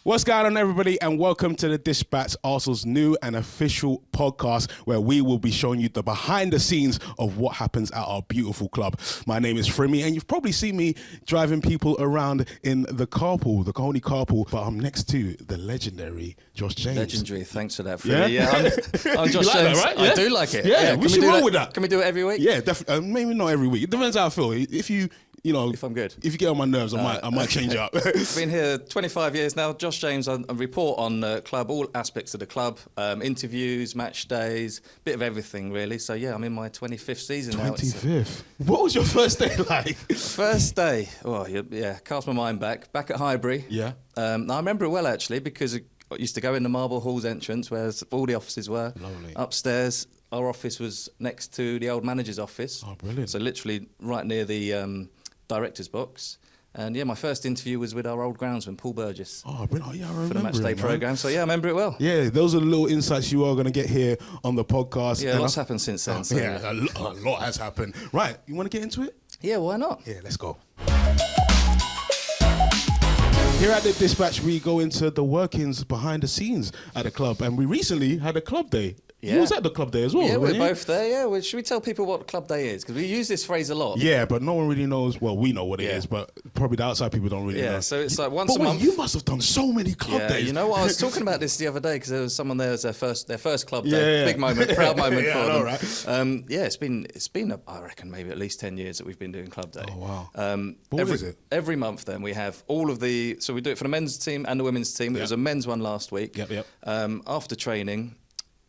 What's going on, everybody, and welcome to the Dispatch, Arsenal's new and official podcast where we will be showing you the behind the scenes of what happens at our beautiful club. My name is Frimmy, and you've probably seen me driving people around in the carpool, the Colney Carpool, but I'm next to the legendary Josh James. Legendary, thanks for that, Frimmy. Yeah, I'm Josh like James. That, right? Yeah? I do like it. Yeah, we should roll with that. Can we do it every week? Yeah, definitely. Maybe not every week. It depends how I feel. If I'm good. If you get on my nerves, I might change it up. I've been here 25 years now. Josh James, I report on the club, all aspects of the club, interviews, match days, bit of everything really. So yeah, I'm in my 25th season now. 25th. What was your first day like? First day, cast my mind back at Highbury. Yeah. I remember it well actually because I used to go in the Marble Halls entrance where all the offices were. Lovely. Upstairs, our office was next to the old manager's office. Oh, brilliant. So literally right near the director's box. And yeah, my first interview was with our old groundsman, Paul Burgess. Oh, brilliant. Yeah, I remember for the match day programme. So yeah, I remember it well. Yeah, those are the little insights you are going to get here on the podcast. Yeah, lots happened since then. So yeah, a lot has happened. Right, you want to get into it? Yeah, why not? Yeah, let's go. Here at the Dispatch, we go into the workings behind the scenes at the club, and we recently had a club day. Yeah. You was at the club day as well, yeah, we're you? both there, yeah. Well, should we tell people what club day is? Because we use this phrase a lot. Yeah, but no one really knows. Well, we know what it is, but probably the outside people don't really know. Yeah, so it's like once a month. You must have done so many club days. You know what? I was talking about this the other day because there was someone there as their first club day. Big moment, proud moment for them. Right? It's been I reckon maybe at least 10 years that we've been doing club day. Oh wow. What is it? Every month then we have all of the, so we do it for the men's team and the women's team. It was a men's one last week. Yep. After training,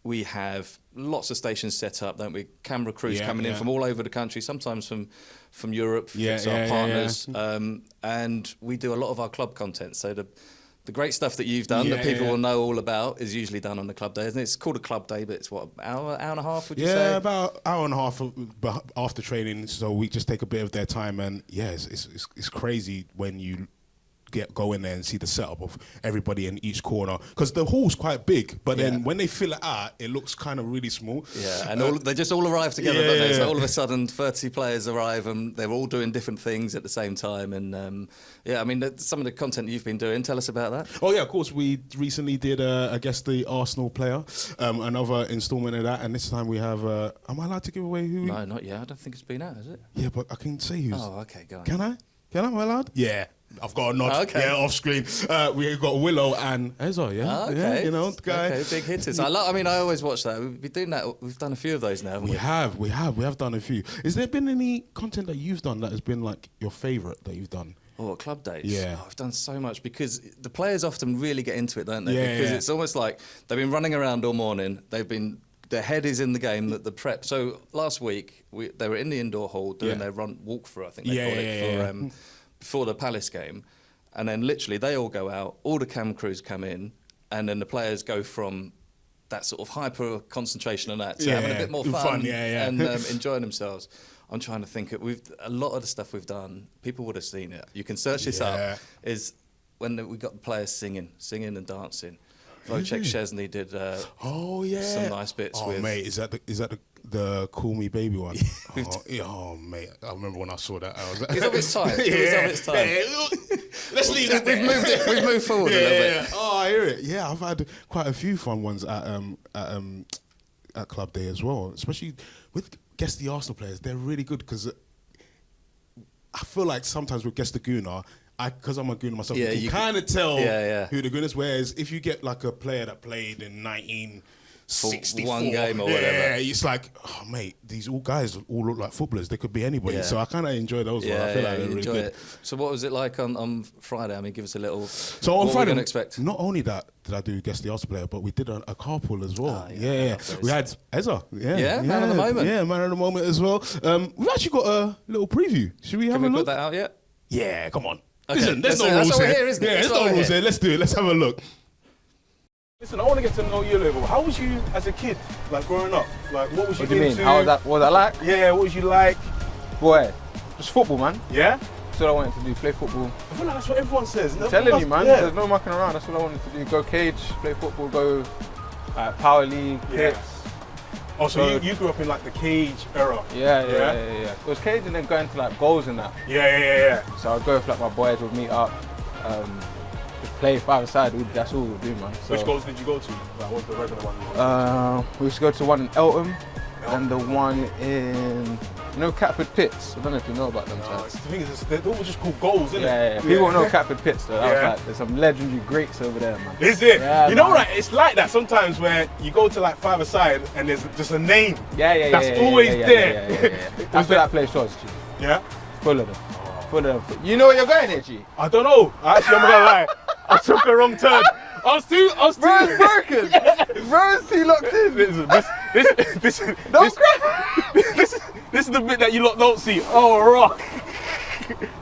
we have lots of stations set up, don't we? Camera crews coming in from all over the country, sometimes from Europe, our partners. And we do a lot of our club content. So the great stuff that you've done that people will know all about is usually done on the club day. And it's called a club day, but it's what, hour and a half, would you say? Yeah, about hour and a half after training. So we just take a bit of their time. And yeah, it's crazy when you go in there and see the setup of everybody in each corner, because the hall's quite big, but then when they fill it out, it looks kind of really small. Yeah, and they just all arrive together, don't they? So all of a sudden 30 players arrive and they're all doing different things at the same time. And some of the content you've been doing, tell us about that. Oh yeah, of course, we recently did I guess the Arsenal player, another instalment of that, and this time we have am I allowed to give away who? No, not yet. I don't think it's been out, is it? Yeah, but I can say who's. Oh, okay, go on. Can I? Am I allowed? Yeah. I've got a nod. Okay. Yeah, off screen. We've got Willow and Eze, Okay. Yeah, you know, the guy. Okay, big hitters. I always watch that. We've been doing that. We've done a few of those now, haven't we? We have done a few. Has there been any content that you've done that has been like your favourite that you've done? Oh, club days. Yeah. I've done so much because the players often really get into it, don't they? Yeah, because it's almost like they've been running around all morning. Their head is in the game, that the prep. So last week they were in the indoor hall doing their walk-through, I think they call it, before the Palace game. And then literally they all go out, all the cam crews come in, and then the players go from that sort of hyper concentration on that to having a bit more fun and enjoying themselves. I'm trying to think, a lot of the stuff we've done, people would have seen it. You can search this up, is when we got the players singing and dancing. Wojciech Szczesny did some nice bits with... Oh, mate, is that the Call Me Baby one? Mate, I remember when I saw that. I was like... It's of its time. It was of its time. Let's leave that there. We've moved forward a little bit. Oh, I hear it. Yeah, I've had quite a few fun ones at Club Day as well, especially with Guess the Arsenal players. They're really good because I feel like sometimes with Guess the Gooner, because I'm a gooner myself, you can kind of tell who the gooners. Whereas if you get like a player that played in 1964, one game or whatever, it's like, oh mate, these guys all look like footballers. They could be anybody. Yeah. So I kind of enjoy those. I feel like they're really good. It. So what was it like on Friday? I mean, give us a little. So on what Friday, we expect? Not only that did I do Guess the Arsenal player, but we did a carpool as well. We had Eze. Man of the moment. Yeah, man of the moment as well. We've actually got a little preview. Should we have a look? Can we put that out yet? Yeah, come on. Okay. Listen, there's no rules here. Isn't it? Yeah, there's no rules here. Let's do it. Let's have a look. Listen, I want to get to know you a little bit. How was you as a kid, like growing up? Like, what was you into? What do you mean? What was that like? Yeah, what was you like? Boy, just football, man. Yeah? That's what I wanted to do, play football. I feel like that's what everyone says. I'm telling you, man, there's no mucking around. That's what I wanted to do. Go cage, play football, go power league, hits. Oh, so you grew up in like the cage era? Yeah. It was cage and then going to like goals and that. Yeah. So I'd go with like my boys, would meet up, just play five-a-side. That's all we do, man. So, Which goals did you go to? Like, what's the regular one? we used to go to one in Eltham and the one in, Catford Pits. I don't know if you know about them. The thing is, they're all just called goals, isn't it? Yeah. People don't know Catford Pits, though. There's some legendary greats over there, man. Is it? Yeah, you know, right? It's like that sometimes where you go to like five-a-side and there's just a name. That's always there. That's where that place was, G. Yeah? Full of them. Full of them. You know where you're going here, G? I don't know. Actually, I'm not gonna lie. I took a wrong turn. I was too. Bro's broken. Bro's too locked in. This is the bit that you lot don't see. Oh, rock.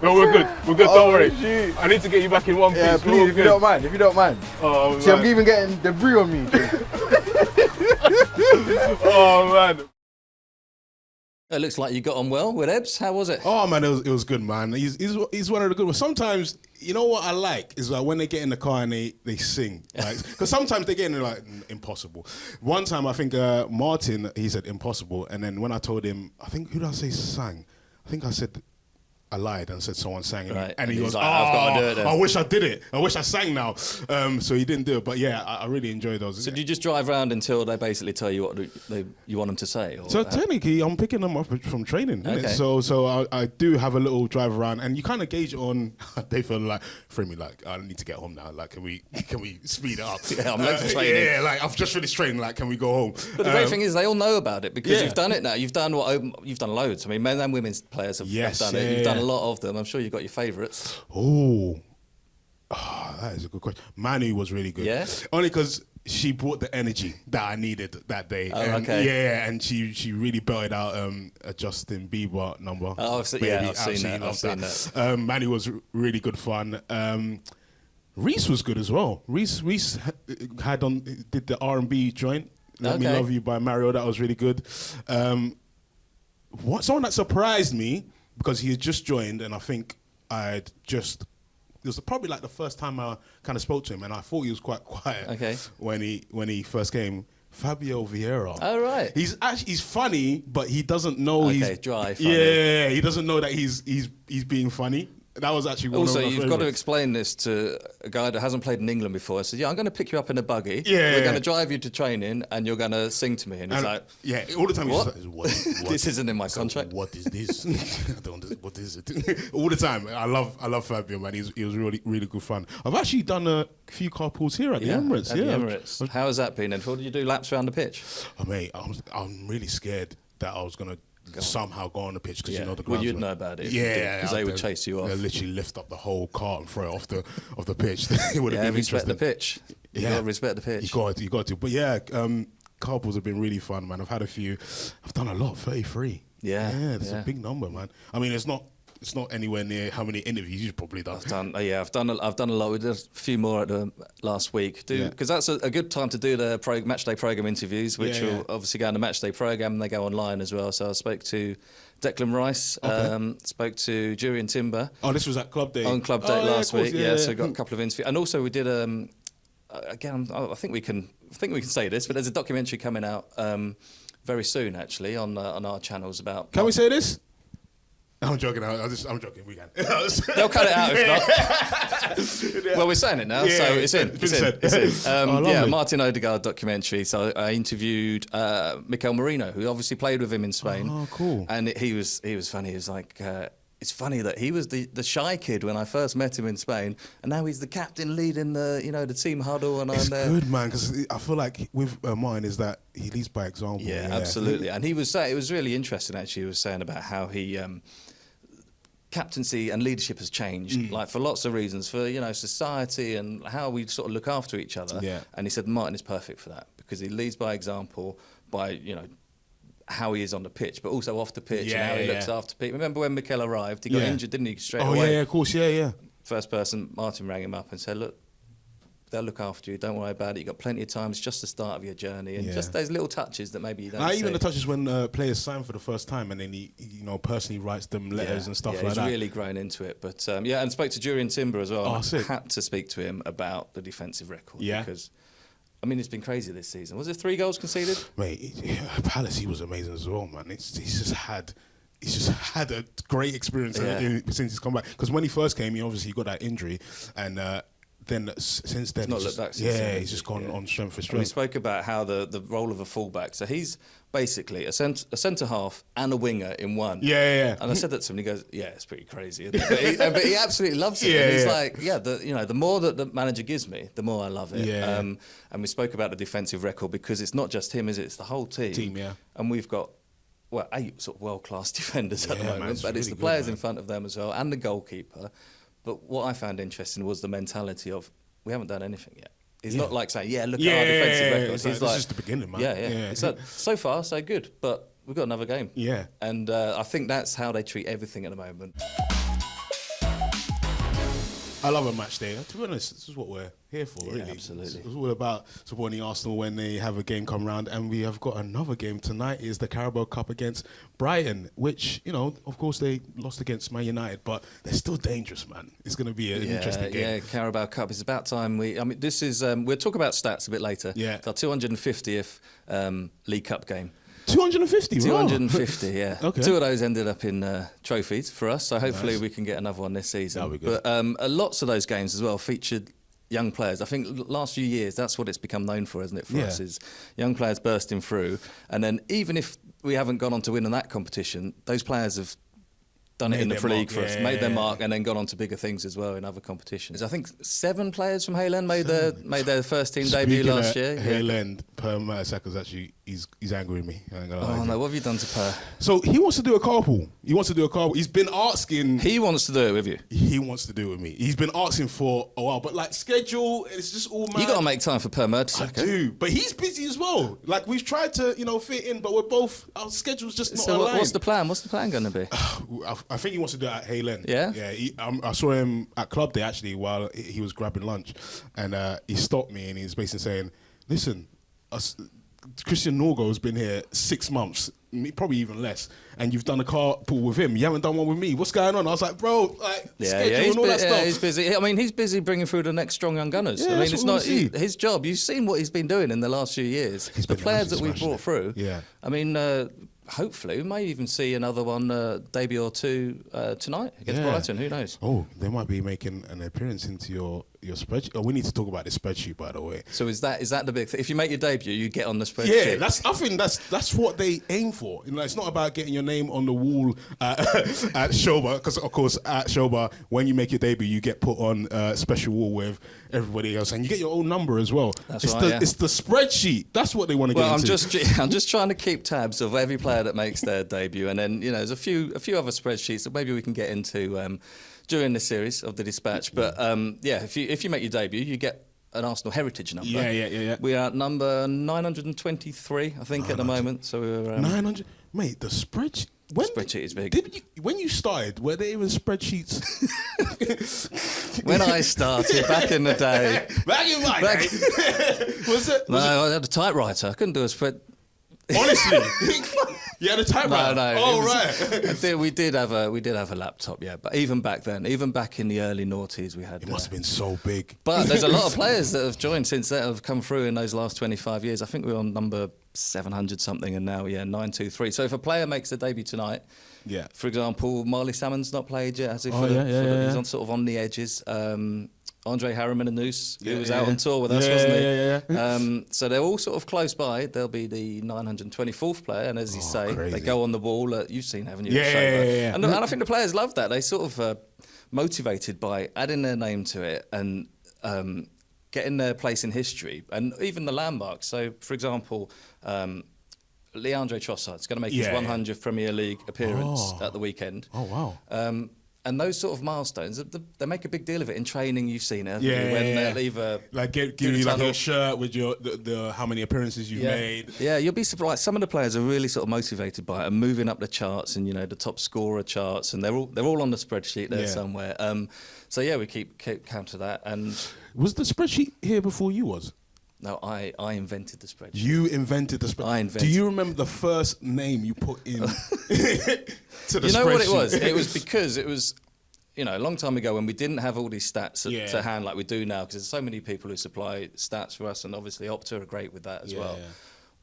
No, we're good. We're good. Don't worry. Shoot. I need to get you back in one piece. Yeah, please, if you don't mind. Oh, See, I'm even getting debris on me. Oh man. It looks like you got on well with Ebbs. How was it? Oh man, it was good, man. He's one of the good ones. Sometimes, you know what I like is like when they get in the car and they sing, like, because sometimes they get in like impossible. One time I think Martin, he said impossible, and then when I told him, I think who did I say sang? I think I said. I lied and said someone sang, right. and he goes, like, I've got to do it then. I wish I did it. I wish I sang now. So he didn't do it, but yeah, I really enjoyed those. So do you just drive around until they basically tell you what you want them to say? Or so technically, I'm picking them up from training. Okay. So I do have a little drive around, and you kind of gauge it on. They feel like, Frimmy, like I need to get home now. Like, can we speed it up? Yeah, I'm late for training. Yeah, like I've just finished training. Like, can we go home? But the great thing is, they all know about it because Yeah. you've done it now. You've done loads. I mean, men and women's players have done it. You've done a lot of them. I'm sure you've got your favourites. Oh, that is a good question. Manu was really good. Yeah? Only because she brought the energy that I needed that day. Oh, and okay. Yeah, and she really belted out a Justin Bieber number. Oh, I've seen that. Manu was really good fun. Reese was good as well. Reese did the R&B joint. Let Me Love You by Mario. That was really good. Someone that surprised me because he had just joined, and I think it was probably like the first time I kind of spoke to him, and I thought he was quite quiet when he first came. Fabio Vieira. Oh, right. He's funny, but he doesn't know he's dry. Funny. Yeah, he doesn't know that he's being funny. That was actually one also, of my you've favorites. got to explain this to a guy that hasn't played in England before. I said, I'm going to pick you up in a buggy. Yeah. We're going to drive you to training and you're going to sing to me. And he's like, yeah, all the time what? He's like, what? This isn't in my contract. What is this? I don't understand. What is it? All the time. I love Fabio, man. He was really, really good fun. I've actually done a few carpools here at the Emirates. At the Emirates. How has that been? And what did you do laps around the pitch? Oh, mate, I'm really scared that I was going to somehow go on the pitch because you know the ground. Well, you'd know about it. Yeah, because they would chase you off. They literally lift up the whole cart and throw it off the pitch. It would have been respect interesting. the pitch. You got to respect the pitch. You got to. But yeah, carpools have been really fun, man. I've had a few. I've done a lot. 33. Yeah, that's a big number, man. I mean, it's not anywhere near how many interviews you've probably done. I've done a lot. We did a few more at the last week, because that's a good time to do the matchday program interviews, which will obviously go on the matchday program and they go online as well. So I spoke to Declan Rice, spoke to Julian Timber. Oh, this was at Club Day. On Club Day last week. Yeah, so we got a couple of interviews, and also we did again. I think we can say this, but there's a documentary coming out very soon, actually, on our channels about. Can we say this? I'm joking. I'm joking. We can. They'll cut it out if not. Well, we're saying it now, so it's in. It's in. Martin Odegaard documentary. So I interviewed Mikel Merino, who obviously played with him in Spain. Oh, cool. And he was funny. He was like, it's funny that he was the shy kid when I first met him in Spain, and now he's the captain leading the team huddle. And it's good, man, because I feel like with Martin is that he leads by example. Yeah, absolutely. And he was saying, it was really interesting actually. He was saying about how he. Captaincy and leadership has changed, like for lots of reasons, for society and how we sort of look after each other. Yeah. And he said Martin is perfect for that because he leads by example, by how he is on the pitch, but also off the pitch and how he looks after people. Remember when Mikel arrived, he got injured, didn't he? Straight away. Oh yeah, of course, yeah. First person, Martin rang him up and said, "Look, they'll look after you. Don't worry about it. You've got plenty of time. It's just the start of your journey." And just those little touches that maybe you don't see. Even the touches when players sign for the first time and then he personally writes them letters and stuff like that. He's really grown into it. But and spoke to Julian Timber as well. I had to speak to him about the defensive record. Yeah. Because, I mean, it's been crazy this season. Was it 3 goals conceded? Mate, Palace, he was amazing as well, man. He's just had a great experience since he's come back. Because when he first came, he obviously got that injury and... then since then, He's not looked back since yeah, then, he's just gone on strength for And strength. we spoke about how the role of a fullback. So he's basically a centre half and a winger in one. Yeah. And I said that to him, and he goes, "Yeah, it's pretty crazy." Isn't it? But he absolutely loves it. Yeah, And he's yeah. like, the more that the manager gives me, the more I love it. Yeah. And we spoke about the defensive record because it's not just him, is it? It's the whole team. Yeah. And we've got 8 sort of world-class defenders at the Yeah, moment, man, it's but it's really the good, players man. in front of them as well, and the goalkeeper. But what I found interesting was the mentality of, we haven't done anything yet. He's not like saying, look at our defensive record. It's He's like, like, this is the beginning, man. yeah. It's So, so far, so good, but we've got another game. Yeah. And I think that's how they treat everything at the moment. I love a match day. To be honest, this is what we're here for, really. absolutely. It's all about supporting Arsenal when they have a game come round, and we have got another game tonight. Is the Carabao Cup against Brighton, which, of course they lost against Man United, but they're still dangerous, man. It's going to be an interesting game. Yeah, Carabao Cup. It's about time this is, we'll talk about stats a bit later. Yeah. It's our 250th League Cup game. 250, 250, yeah. Okay. 2 of those ended up in trophies for us, so hopefully we can get another one this season. That'll be good. But lots of those games as well featured young players. I think last few years, that's what it's become known for, isn't it, for us, is young players bursting through. And then even if we haven't gone on to win in that competition, those players have done it in the Pro League for us, made their mark, and then gone on to bigger things as well in other competitions. I think 7 players from Hale End made their first team debut last year. Hale End, Per Mertesacker actually, he's angry with me. I ain't gonna lie to you. No, what have you done to Per? So he wants to do a carpool. He's been asking. He wants to do it with you. He wants to do it with me. He's been asking for a while, but like schedule, it's just all mad. You got to make time for Per I Mertesacker. do, but he's busy as well. Like we've tried to, fit in, but our schedule's just not So aligned. what's the plan? What's the plan going to be? I think he wants to do it at Hale End. Yeah? Yeah. I saw him at Club Day actually while he was grabbing lunch, and he stopped me and he's basically saying, "Listen, Christian Norgo's been here 6 months, probably even less, and you've done a carpool with him. You haven't done one with me. What's going on?" I was like, "Bro, schedule and all that stuff." He's busy. I mean, he's busy bringing through the next strong young gunners. Yeah, I mean, that's it's what we not see. his job. You've seen what he's been doing in the last few years. The been players that absolutely we've brought smashing through. it. Yeah. I mean, hopefully, we may even see another one debut or two tonight against Brighton. Who knows? Oh, they might be making an appearance into your spreadsheet. Oh, we need to talk about this spreadsheet, by the way. So is that the big thing? If you make your debut, you get on the spreadsheet. Yeah, I think that's what they aim for. It's not about getting your name on the wall at Shoba, because of course at Shoba, when you make your debut, you get put on a special wall with everybody else, and you get your own number as well. It's the spreadsheet. That's what they want to get into. I'm just trying to keep tabs of every player that makes their debut, and then there's a few other spreadsheets that maybe we can get into during this series of the Dispatch. But if you make your debut, you get an Arsenal heritage number. Yeah. We are at number 923, I think, at the moment. So we were 900. Mate, the spreadsheet. Spreadsheet is big. When you started, were there even spreadsheets? When I started back in the day, back in my day, was it? I had a typewriter. I couldn't do a spread. Honestly, you had a typewriter. No. Oh right. We did have a laptop, yeah. But even back then, even back in the early noughties, we had. It must have been so big. But there's a lot of players that have joined since that have come through in those last 25 years. I think we're on number 700 something, and now 923. So if a player makes a debut tonight, for example, Marley Salmon's not played yet, has he? He's on sort of on the edges. Andre Harriman and Noose, who was out on tour with us, wasn't he? So they're all sort of close by. They'll be the 924th player, and as you say, crazy. they go on the wall. You've seen, haven't you? Yeah. And I think the players love that. They sort of motivated by adding their name to it and getting their place in history, and even the landmarks. So, for example, Leandre Trossard's going to make his 100th Premier League appearance at the weekend. Oh, wow. And those sort of milestones, they make a big deal of it in training. You've seen it, when they'll either give you like a shirt with your the how many appearances you've made. Yeah, you'll be surprised. Some of the players are really sort of motivated by it and moving up the charts and the top scorer charts, and they're all on the spreadsheet there somewhere. So we keep count of that. And was the spreadsheet here before you was? No, I invented the spreadsheet. You invented the spreadsheet. I invented. Do you remember the first name you put in to the spreadsheet? You know what it was? It was because it was, a long time ago when we didn't have all these stats to hand like we do now, because there's so many people who supply stats for us, and obviously Opta are great with that as well. Yeah.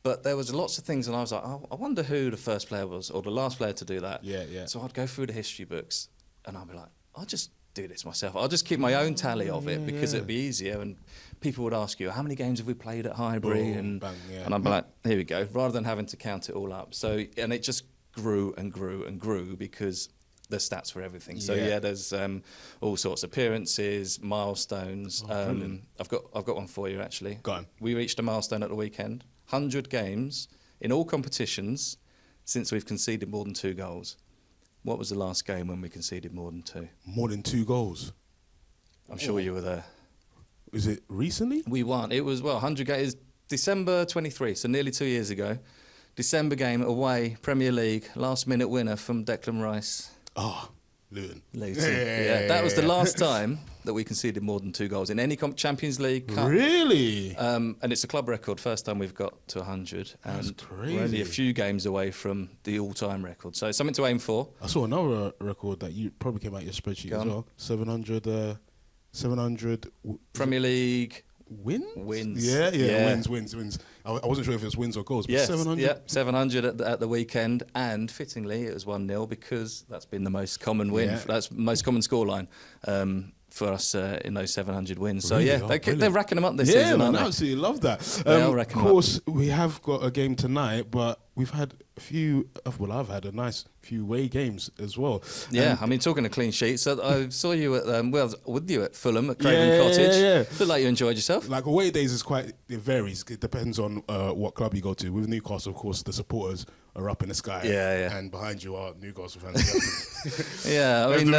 But there was lots of things, and I was like, I wonder who the first player was or the last player to do that. Yeah. So I'd go through the history books, and I'd be like, I'll just do this myself. I'll just keep my own tally of it because it'd be easier. And people would ask you, how many games have we played at Highbury? And I'm like, here we go, rather than having to count it all up. So, and it just grew and grew and grew because the stats for everything. So there's all sorts of appearances, milestones. I've got one for you actually. Go on. We reached a milestone at the weekend. 100 games in all competitions since we've conceded more than 2 goals. What was the last game when we conceded more than 2? More than 2 goals. I'm sure you were there. Is it recently? We won. It was 100 games. December 23, so nearly 2 years ago. December game away, Premier League, last minute winner from Declan Rice. Oh, Luton. Yeah, that was the last time that we conceded more than 2 goals in any Champions League Cup. Really? And it's a club record, first time we've got to 100. That's and crazy. We're only a few games away from the all-time record. So it's something to aim for. I saw another record that you probably came out your spreadsheet as well. 700 Premier League wins. Wins. Yeah. Wins. I wasn't sure if it was wins or goals, but 700. Yeah, 700 at the weekend, and fittingly it was 1-0 because that's been the most common win. Yeah. That's the most common scoreline for us in those 700 wins. So Really? they're racking them up this Yeah, season. man, aren't I they? absolutely love that. Of course, we have got a game tonight, but we've had a few. Well, I've had a nice few away games as well. Yeah, I mean, talking of clean sheets, so I saw you at with you at Fulham at Craven Cottage. Yeah. Looked like you enjoyed yourself. Like away days is it varies. It depends on what club you go to. With Newcastle, of course, the supporters are up in the sky. Yeah. And behind you are Newcastle fans. Yeah, I mean,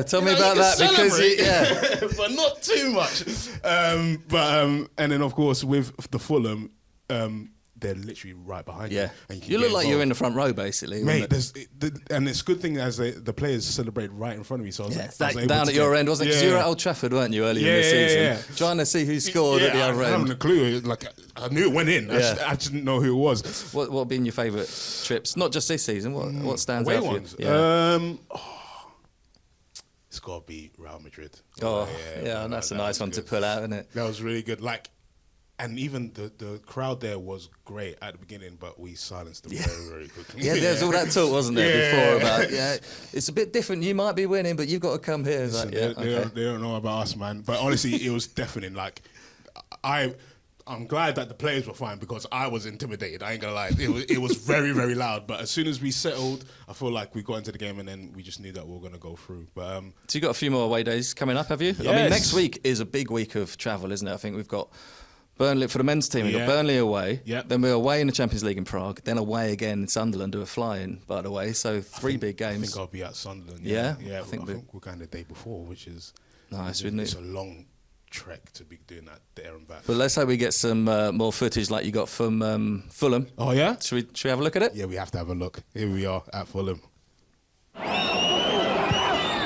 tell me about that because but not too much. And then of course with the Fulham, they're literally right behind you. And you look like you're in the front row basically, mate. And it's a good thing as the players celebrate right in front of me. So I was able down to at your end, wasn't it? Because you were at Old Trafford, weren't you, earlier in the season, trying to see who scored at the other I end. haven't a clue. Like I knew it went in. I just didn't know who it was. What have been your favourite trips? Not just this season. What stands out for ones. you? It's got to be Real Madrid. And that's a nice one to pull out, isn't it? That was really good. And even the crowd there was great at the beginning, but we silenced them very, very quickly. Yeah, there was all that talk, wasn't there, before about, it's a bit different. You might be winning, but you've got to come here. Listen, they don't know about us, man. But honestly, it was deafening. Like, I'm glad that the players were fine because I was intimidated. I ain't gonna lie. It was very, very loud. But as soon as we settled, I feel like we got into the game and then we just knew that we were gonna go through. But so you got a few more away days coming up, have you? Yes. I mean, next week is a big week of travel, isn't it? I think we've got Burnley for the men's team. We've got Burnley away. Then we're away in the Champions League in Prague. Then away again in Sunderland, who are flying, by the way. So 3 big games. I think I'll be at Sunderland. Yeah. I think we're going the day before, which is nice, isn't it? It's a long trek to be doing that there and back. But let's hope we get some more footage like you got from Fulham. Oh yeah? Should we have a look at it? Yeah, we have to have a look. Here we are at Fulham.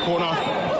Corner.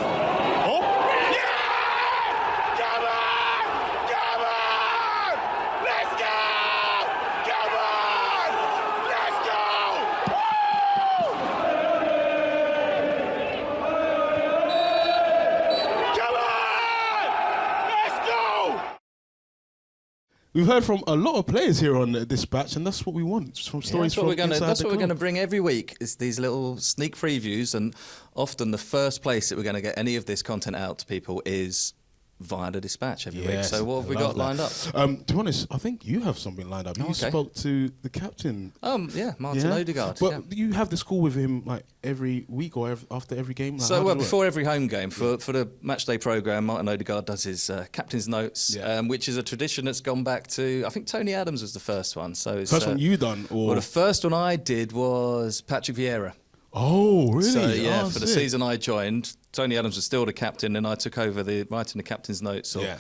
We've heard from a lot of players here on Dispatch, and that's what we want. From stories from inside the club. That's what we're going to bring every week, is these little sneak previews, and often the first place that we're going to get any of this content out to people is via the Dispatch every week. So what have we got lined up? To be honest, I think you have something lined up. You spoke to the captain. Martin Odegaard. But you have this call with him like every week or after every game? Like, so before every home game, for the matchday programme, Martin Odegaard does his captain's notes, which is a tradition that's gone back to, I think Tony Adams was the first one. So it's, first one you done? Or? Well, the first one I did was Patrick Vieira. Oh, really? So, for the season I joined, Tony Adams was still the captain, and I took over writing the captain's notes or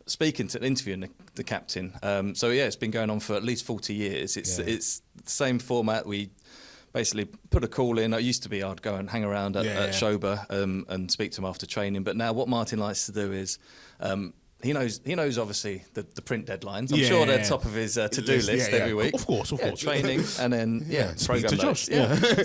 interviewing the captain. It's been going on for at least 40 years. It's the same format. We basically put a call in. I'd go and hang around at Schober and speak to him after training. But now what Martin likes to do is... He knows obviously the print deadlines. I'm sure they're top of his to-do list every week. Of course. Training and then program notes.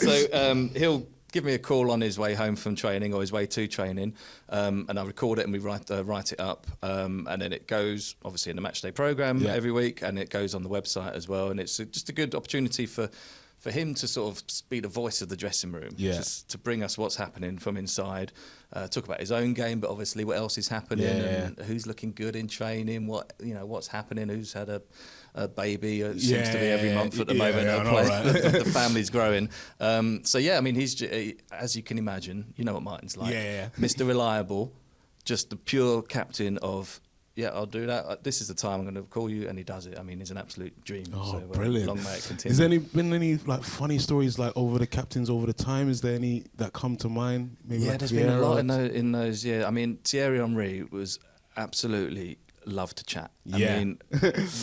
So he'll give me a call on his way home from training or his way to training, and I record it and we write it up, and then it goes obviously in the matchday program every week, and it goes on the website as well. And it's just a good opportunity for for him to sort of be the voice of the dressing room, just to bring us what's happening from inside, talk about his own game, but obviously what else is happening, and who's looking good in training, what's happening, who's had a baby, it seems to be every month at the moment. The family's growing. So I mean, he's, as you can imagine, you know what Martin's like. Mr. Reliable, just the pure captain of, I'll do that. This is the time I'm going to call you, and he does it. I mean, he's an absolute dream. Oh, so, brilliant! Long may it continue. Has there been any like funny stories like over the captains over the time? Is there any that come to mind? Maybe like there's Vieira been a lot in those. Yeah, I mean, Thierry Henry was absolutely loved to chat. I mean,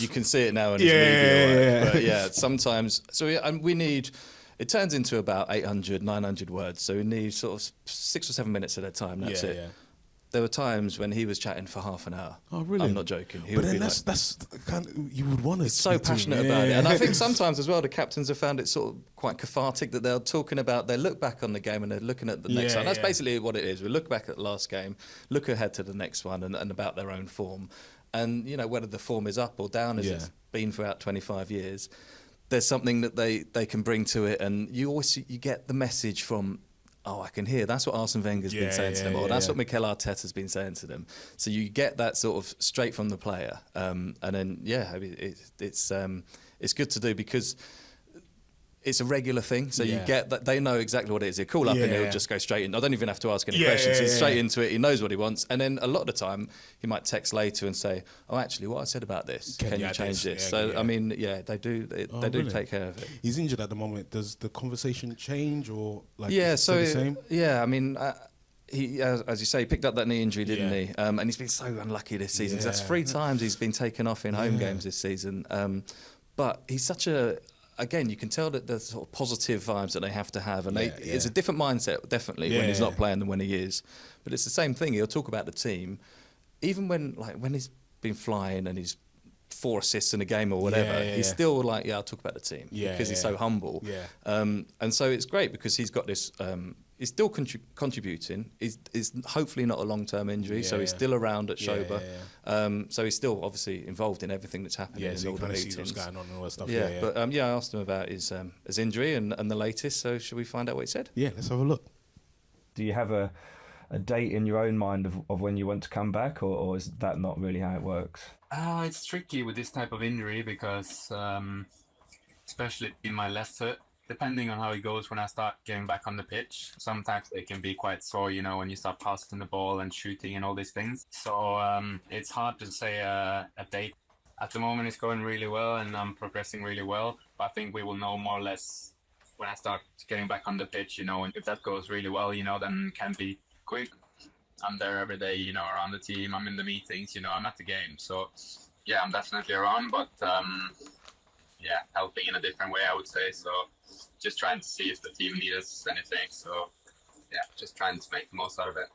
you can see it now in his media. But sometimes. So and we need. It turns into about 800, 900 words. So we need sort of 6 or 7 minutes at a time. That's it. Yeah. There were times when he was chatting for half an hour. Oh, really? I'm not joking. But then that's kind of, you would want to. He's so passionate about it, and I think sometimes as well the captains have found it sort of quite cathartic that they're talking about. They look back on the game and they're looking at the next one. That's basically what it is. We look back at the last game, look ahead to the next one, and about their own form, and whether the form is up or down as it's been throughout 25 years. There's something that they can bring to it, and you get the message from. Oh, I can hear. That's what Arsene Wenger's been saying to them, or that's what Mikel Arteta's been saying to them. So you get that sort of straight from the player, and then it's good to do because it's a regular thing. So you get that they know exactly what it is. They call up and he'll just go straight in. I don't even have to ask any questions. He's straight into it. He knows what he wants. And then a lot of the time, he might text later and say, "Oh, actually, what I said about this, can you change this?" I mean, they do. They do take care of it. He's injured at the moment. Does the conversation change or like? So the same? I mean. He, as you say, he picked up that knee injury, didn't he? And he's been so unlucky this season. That's 3 times he's been taken off in home games this season. But he's such a... Again, you can tell that there's sort of positive vibes that they have to have. And it's a different mindset, definitely, when he's not playing than when he is. But it's the same thing. He'll talk about the team. Even when he's been flying and he's 4 assists in a game or whatever, he's still like, I'll talk about the team. Because he's so humble. And so it's great because he's got this... he's still contributing. He's hopefully not a long-term injury, so he's still around at Schober. So he's still obviously involved in everything that's happening in all the meetings. What's going on and all that stuff. But I asked him about his injury and the latest. So should we find out what he said? Yeah, let's have a look. Do you have a date in your own mind of when you want to come back, or is that not really how it works? It's tricky with this type of injury because, especially in my left foot, depending on how it goes when I start getting back on the pitch, sometimes they can be quite sore, when you start passing the ball and shooting and all these things. So it's hard to say a date. At the moment, it's going really well and I'm progressing really well. But I think we will know more or less when I start getting back on the pitch, and if that goes really well, then it can be quick. I'm there every day, around the team. I'm in the meetings, I'm at the game. So, I'm definitely around, but helping in a different way, I would say. So just trying to see if the team needs anything. So, just trying to make the most out of it.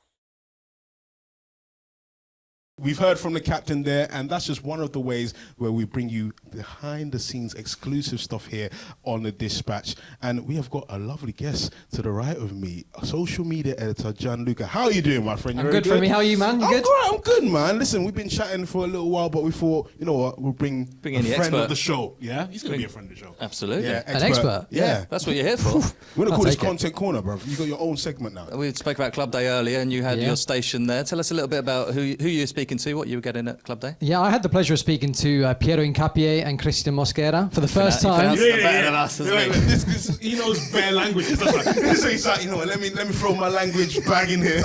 We've heard from the captain there, and that's just one of the ways where we bring you behind-the-scenes exclusive stuff here on The Dispatch. And we have got a lovely guest to the right of me, social media editor Gianluca. How are you doing, my friend? I'm good, Frimmy. How are you, man? You good? I'm good, man. Listen, we've been chatting for a little while, but we thought, you know what, we'll bring in a friend of the show. Yeah? He's going to be a friend of the show. Absolutely. Yeah, an expert? Yeah. That's what you're here for. We're going to call this Content Corner, bro. You've got your own segment now. We spoke about Club Day earlier, and you had your station there. Tell us a little bit about who you're speaking to, what you were getting at Club Day. Yeah, I had the pleasure of speaking to Piero Incapié and Christian Mosquera for the first time. He knows bare languages. So he's like, let me throw my language bag in here.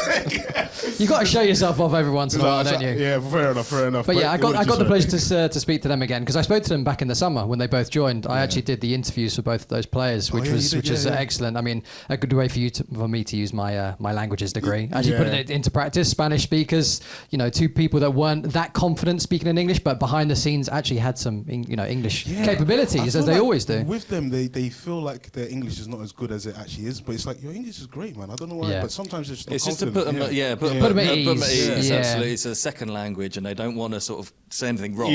You got to show yourself off every once in a while, don't you? Yeah, fair enough. But I got the pleasure to speak to them again because I spoke to them back in the summer when they both joined. I actually did the interviews for both of those players, which is excellent. I mean, a good way for me to use my languages degree. Actually putting it into practice. Spanish speakers, 2 people that weren't that confident speaking in English, but behind the scenes actually had some English capabilities, as they always do. With them, they feel like their English is not as good as it actually is, but it's like, your English is great, man. I don't know why, but sometimes it's just to put them at ease. Absolutely. It's a second language, and they don't want to sort of say anything wrong.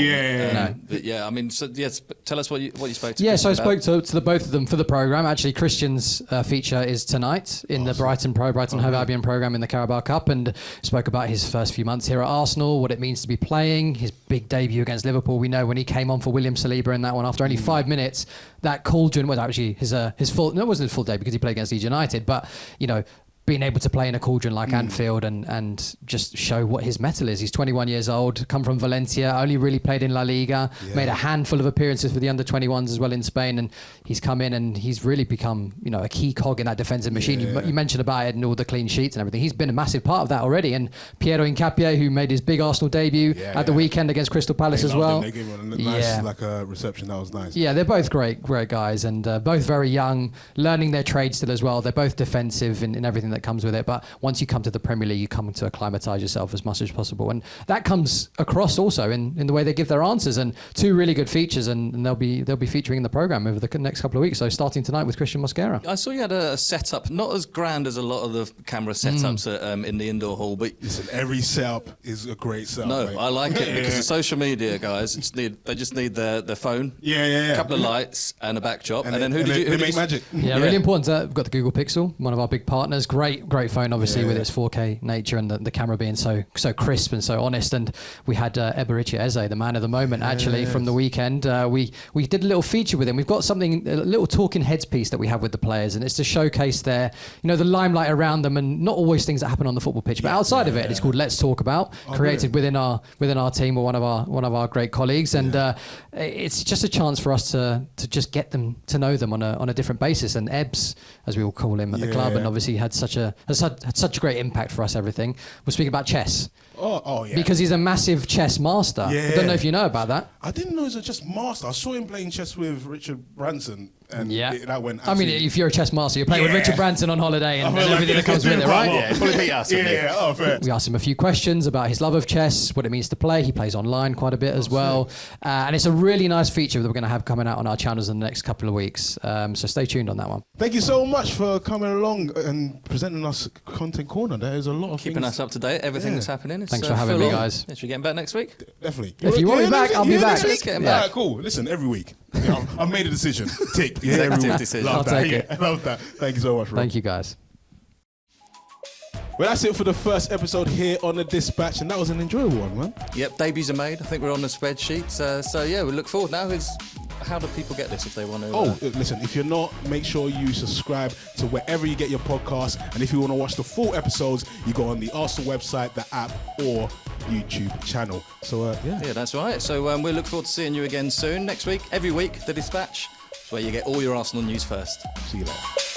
Tell us what you spoke to. Yeah, so I spoke to the both of them for the programme. Actually, Christian's feature is tonight in the Brighton Hove Albion programme in the Carabao Cup, and spoke about his first few months here at Arsenal. feel, what it means to be playing. His big debut against Liverpool, we know when he came on for William Saliba in that one after only 5 minutes, that cauldron was actually his full, no, it wasn't his full day because he played against Leeds United, but, you know, being able to play in a cauldron like Anfield and just show what his mettle is. He's 21 years old, come from Valencia, only really played in La Liga, made a handful of appearances for the under-21s as well in Spain, and he's come in and he's really become, you know, a key cog in that defensive machine. You mentioned about it and all the clean sheets and everything. He's been a massive part of that already. And Piero Hincapié, who made his big Arsenal debut at the weekend against Crystal Palace as well. They gave him a nice reception. That was nice. Yeah, they're both great guys, and both very young, learning their trade still as well. They're both defensive in everything that comes with it, but once you come to the Premier League, you come to acclimatise yourself as much as possible. And that comes across also in the way they give their answers. And two really good features, and they'll be featuring in the programme over the next couple of weeks. So starting tonight with Christian Mosquera. I saw you had a setup, not as grand as a lot of the camera setups in the indoor hall, but... Listen, every setup is a great setup. No, mate. I like it because the social media guys just need their phone, a couple of lights and a backdrop, and then who they did make you magic. Yeah, really important. We've got the Google Pixel, one of our big partners. Great phone, obviously, with its 4K nature and the camera being so crisp and so honest. And we had Eberechi Eze, the man of the moment, actually from the weekend. We did a little feature with him. We've got a little talking heads piece that we have with the players, and it's to showcase their, you know, the limelight around them, and not always things that happen on the football pitch, but outside of it. It's called Let's Talk About, created within our team or one of our great colleagues, and it's just a chance for us to just get them to know them on a different basis. And Ebs, as we will call him at the club, and obviously had such a great impact for us. Everything. We're speaking about chess. Oh yeah. Because he's a massive chess master. I don't know if you know about that. I didn't know he was a chess master. I saw him playing chess with Richard Branson, and that went. I mean, if you're a chess master, you're playing with Richard Branson on holiday and everything that comes with it, right? Yeah, probably beat us. Oh, fair. We asked him a few questions about his love of chess, what it means to play. He plays online quite a bit as well, and it's a really nice feature that we're going to have coming out on our channels in the next couple of weeks. So stay tuned on that one. Thank you so much for coming along and presenting us Content Corner. There is a lot of keeping us up to date, everything that's happening. Thanks for having me, guys. Should we get back next week? Definitely. If you want me back, I'll be back. Let's get him All back. right, cool. Listen, every week. I've made a decision. Tick. Executive decision. Love I'll that. take it. I love that. Thank you so much, Rob. Thank you, guys. Well, that's it for the first episode here on The Dispatch, and that was an enjoyable one, man. Yep, debuts are made. I think we're on the spreadsheet. So yeah, we look forward now. How do people get this if they want to? Listen, if you're not, make sure you subscribe to wherever you get your podcasts. And if you want to watch the full episodes, you go on the Arsenal website, the app, or YouTube channel. So, Yeah, that's right. So we look forward to seeing you again soon. Next week, every week, The Dispatch. It's where you get all your Arsenal news first. See you later.